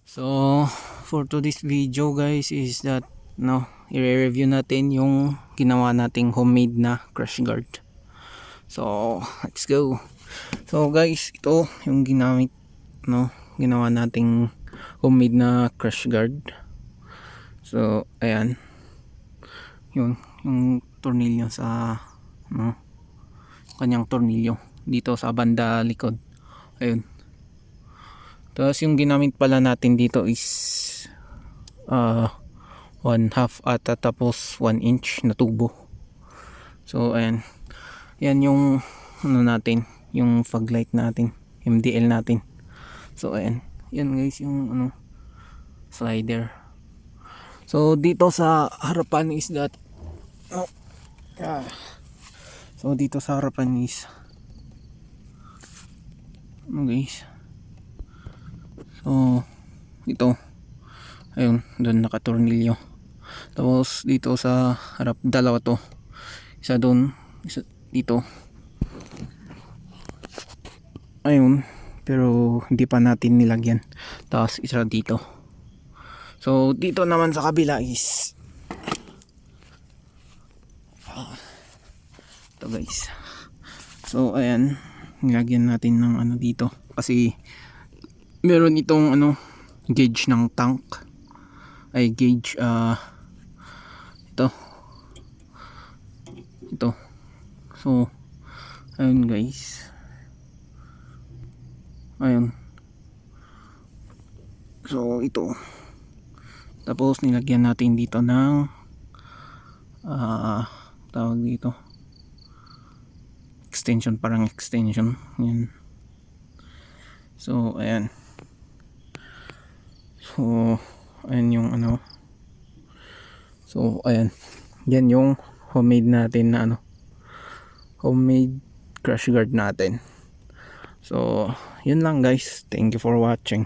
So for today's video guys is that i-review natin yung ginawa nating homemade na crash guard. So let's go. So guys, ito yung ginawa nating homemade na crash guard. So ayan. Yung tornilyo sa kanyang tornilyo dito sa banda likod. Ayun. Tapos yung ginamit pala natin dito is 1/2 ata, tapos 1 inch na tubo. So ayan. Yan yung natin, yung fog light natin, MDL natin. So ayan. Yan guys yung slider. So dito sa harapan is that so dito sa harapan is guys. So ito, ayun, doon nakatornilyo. Tapos dito sa harap, dalawa to, isa doon, isa dito, ayun, pero hindi pa natin nilagyan. Tapos isa dito. So dito naman sa kabila is ito guys. So ayan, nilagyan natin ng dito kasi meron itong gauge ng tank, ay gauge ito. So ayun guys, ayun. So ito, tapos nilagyan natin dito ng tawag dito extension, parang extension yan. So ayan. So ayan yung so ayan, yan yung homemade natin na homemade crash guard natin. So yun lang guys, thank you for watching.